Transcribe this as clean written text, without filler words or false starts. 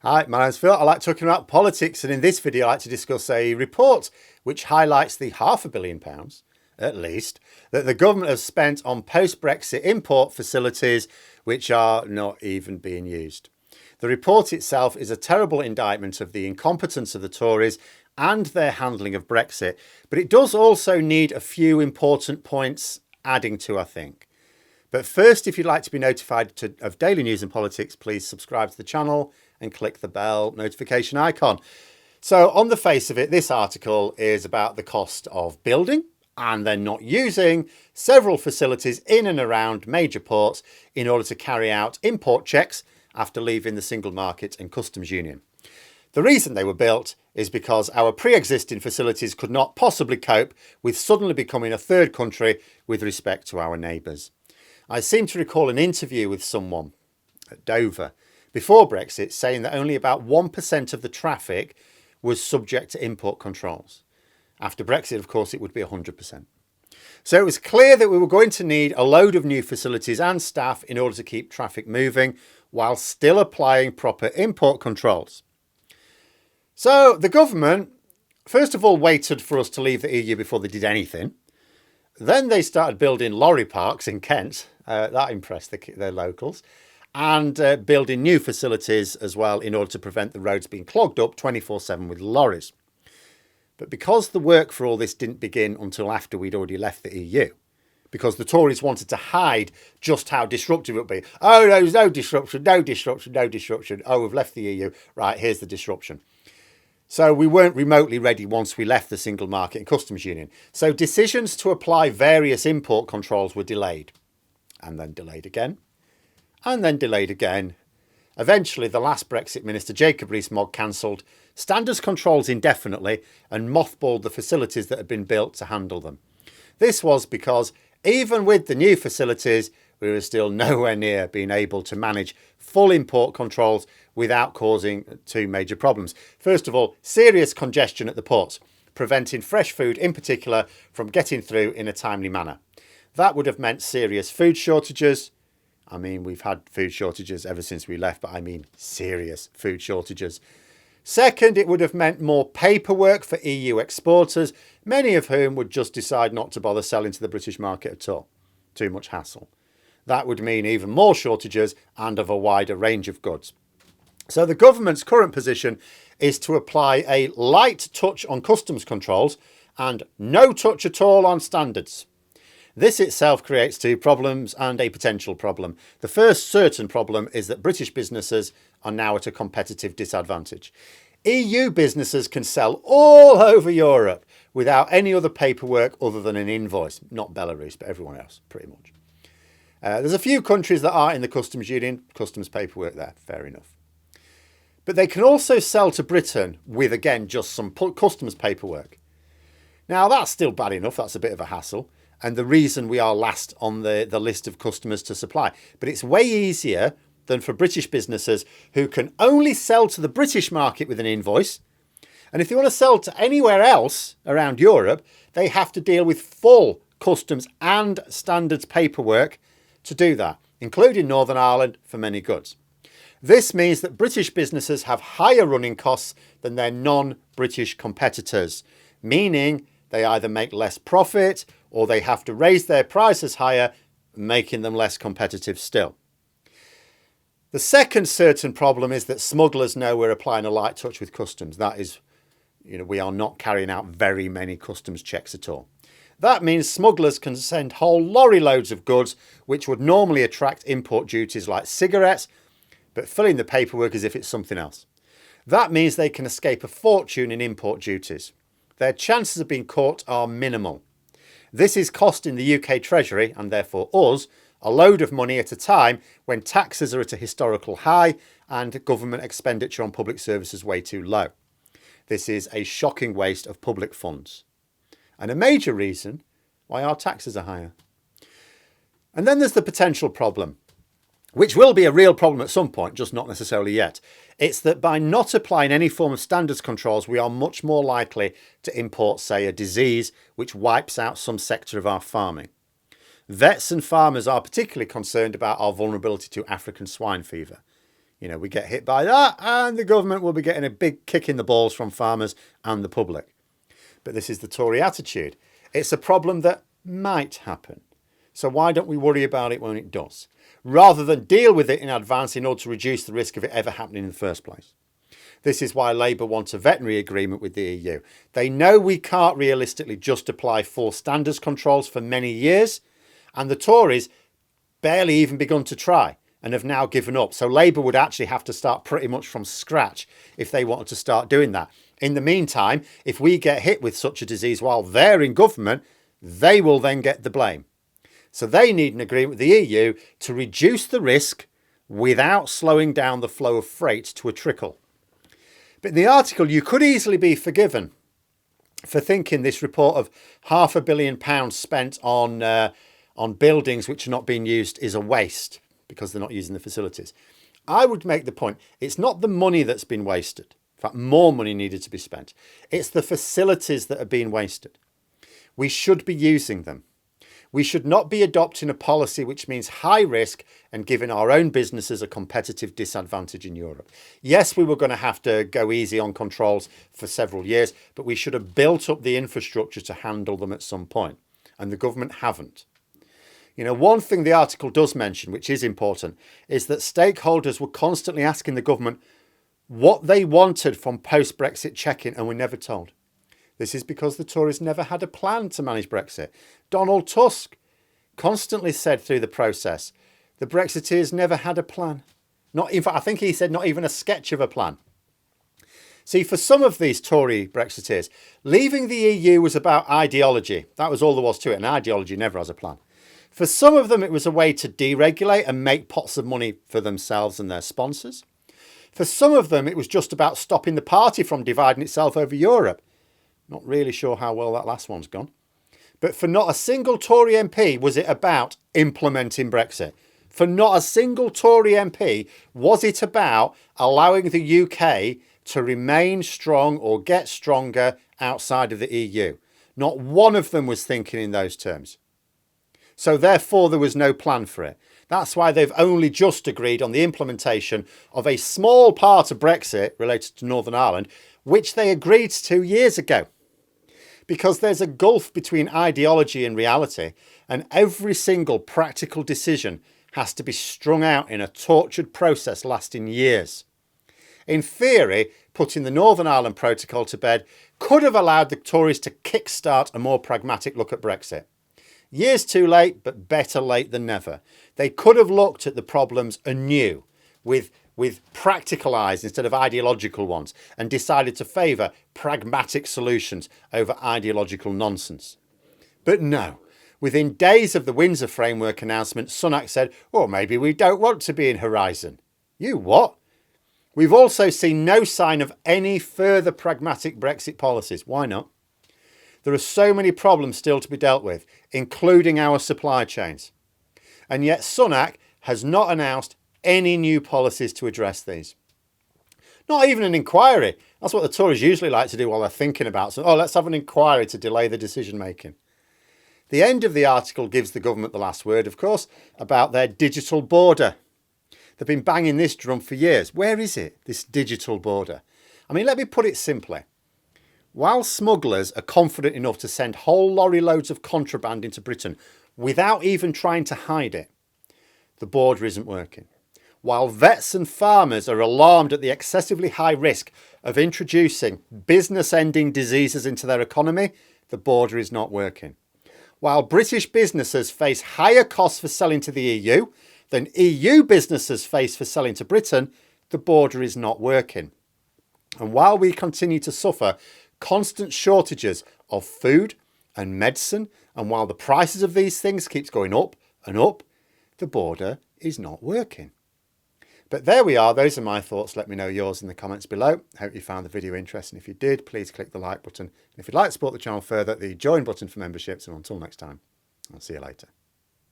Hi, my name's Phil. I like talking about politics, and in this video, I like to discuss a report which highlights the £500 million, at least, that the government has spent on post-Brexit import facilities which are not even being used. The report itself is a terrible indictment of the incompetence of the Tories and their handling of Brexit, but it does also need a few important points adding to, I think. But first, if you'd like to be notified of daily news and politics, please subscribe to the channel and click the bell notification icon. So on the face of it, this article is about the cost of building and then not using several facilities in and around major ports in order to carry out import checks after leaving the single market and customs union. The reason they were built is because our pre-existing facilities could not possibly cope with suddenly becoming a third country with respect to our neighbours. I seem to recall an interview with someone at Dover before Brexit saying that only about 1% of the traffic was subject to import controls. After Brexit, of course, it would be 100%. So it was clear that we were going to need a load of new facilities and staff in order to keep traffic moving while still applying proper import controls. So the government, first of all, waited for us to leave the EU before they did anything. Then they started building lorry parks in Kent. That impressed their locals. And building new facilities as well in order to prevent the roads being clogged up 24/7 with lorries. But because the work for all this didn't begin until after we'd already left the EU, because the Tories wanted to hide just how disruptive it would be. Oh, no, there's no disruption, no disruption, no disruption. Oh, we've left the EU. Right, here's the disruption. So we weren't remotely ready once we left the single market and customs union. So decisions to apply various import controls were delayed, and then delayed again, and then delayed again. Eventually, the last Brexit minister, Jacob Rees-Mogg, cancelled standards controls indefinitely and mothballed the facilities that had been built to handle them. This was because even with the new facilities, we were still nowhere near being able to manage full import controls without causing two major problems. First of all, serious congestion at the ports, preventing fresh food in particular from getting through in a timely manner. That would have meant serious food shortages. I mean, we've had food shortages ever since we left, but I mean serious food shortages. Second, it would have meant more paperwork for EU exporters, many of whom would just decide not to bother selling to the British market at all. Too much hassle. That would mean even more shortages and of a wider range of goods. So the government's current position is to apply a light touch on customs controls and no touch at all on standards. This itself creates two problems and a potential problem. The first certain problem is that British businesses are now at a competitive disadvantage. EU businesses can sell all over Europe without any other paperwork other than an invoice. Not Belarus, but everyone else, pretty much. There's a few countries that are in the customs union, customs paperwork there, fair enough. But they can also sell to Britain with, again, just some customs paperwork. Now, that's still bad enough. That's a bit of a hassle. And the reason we are last on the list of customers to supply. But it's way easier than for British businesses who can only sell to the British market with an invoice. And if they want to sell to anywhere else around Europe, they have to deal with full customs and standards paperwork to do that, including Northern Ireland for many goods. This means that British businesses have higher running costs than their non-British competitors, meaning they either make less profit or they have to raise their prices higher, making them less competitive still. The second certain problem is that smugglers know we're applying a light touch with customs. That is, we are not carrying out very many customs checks at all. That means smugglers can send whole lorry loads of goods which would normally attract import duties like cigarettes, but fill in the paperwork as if it's something else. That means they can escape a fortune in import duties. Their chances of being caught are minimal. This is costing the UK Treasury, and therefore us, a load of money at a time when taxes are at a historical high and government expenditure on public services way too low. This is a shocking waste of public funds, and a major reason why our taxes are higher. And then there's the potential problem, which will be a real problem at some point, just not necessarily yet. It's that by not applying any form of standards controls, we are much more likely to import, say, a disease which wipes out some sector of our farming. Vets and farmers are particularly concerned about our vulnerability to African swine fever. We get hit by that and the government will be getting a big kick in the balls from farmers and the public. But this is the Tory attitude. It's a problem that might happen. So why don't we worry about it when it does, rather than deal with it in advance in order to reduce the risk of it ever happening in the first place? This is why Labour wants a veterinary agreement with the EU. They know we can't realistically just apply full standards controls for many years, and the Tories barely even begun to try and have now given up. So Labour would actually have to start pretty much from scratch if they wanted to start doing that. In the meantime, if we get hit with such a disease while they're in government, they will then get the blame. So they need an agreement with the EU to reduce the risk without slowing down the flow of freight to a trickle. But in the article, you could easily be forgiven for thinking this report of £500 million spent on buildings which are not being used is a waste because they're not using the facilities. I would make the point, it's not the money that's been wasted. In fact, more money needed to be spent. It's the facilities that are being wasted. We should be using them. We should not be adopting a policy which means high risk and giving our own businesses a competitive disadvantage in Europe. Yes, we were going to have to go easy on controls for several years, but we should have built up the infrastructure to handle them at some point, and the government haven't. One thing the article does mention, which is important, is that stakeholders were constantly asking the government what they wanted from post-Brexit check-in and were never told. This is because the Tories never had a plan to manage Brexit. Donald Tusk constantly said through the process, the Brexiteers never had a plan. In fact, I think he said not even a sketch of a plan. See, for some of these Tory Brexiteers, leaving the EU was about ideology. That was all there was to it, and ideology never has a plan. For some of them, it was a way to deregulate and make pots of money for themselves and their sponsors. For some of them, it was just about stopping the party from dividing itself over Europe. Not really sure how well that last one's gone. But for not a single Tory MP was it about implementing Brexit. For not a single Tory MP was it about allowing the UK to remain strong or get stronger outside of the EU. Not one of them was thinking in those terms. So therefore there was no plan for it. That's why they've only just agreed on the implementation of a small part of Brexit related to Northern Ireland, which they agreed to 2 years ago. Because there's a gulf between ideology and reality, and every single practical decision has to be strung out in a tortured process lasting years. In theory, putting the Northern Ireland Protocol to bed could have allowed the Tories to kickstart a more pragmatic look at Brexit. Years too late, but better late than never. They could have looked at the problems anew with practical eyes instead of ideological ones and decided to favour pragmatic solutions over ideological nonsense. But no, within days of the Windsor Framework announcement, Sunak said, maybe we don't want to be in Horizon. You what? We've also seen no sign of any further pragmatic Brexit policies. Why not? There are so many problems still to be dealt with, including our supply chains. And yet Sunak has not announced any new policies to address these. Not even an inquiry. That's what the Tories usually like to do while they're thinking about. So, let's have an inquiry to delay the decision making. The end of the article gives the government the last word, of course, about their digital border. They've been banging this drum for years. Where is it, this digital border? Let me put it simply. While smugglers are confident enough to send whole lorry loads of contraband into Britain without even trying to hide it, the border isn't working. While vets and farmers are alarmed at the excessively high risk of introducing business-ending diseases into their economy, the border is not working. While British businesses face higher costs for selling to the EU than EU businesses face for selling to Britain, the border is not working. And while we continue to suffer constant shortages of food and medicine, and while the prices of these things keeps going up and up, the border is not working. But there we are. Those are my thoughts. Let me know yours in the comments below. Hope you found the video interesting. If you did, please click the like button. And if you'd like to support the channel further, the join button for memberships. And until next time, I'll see you later.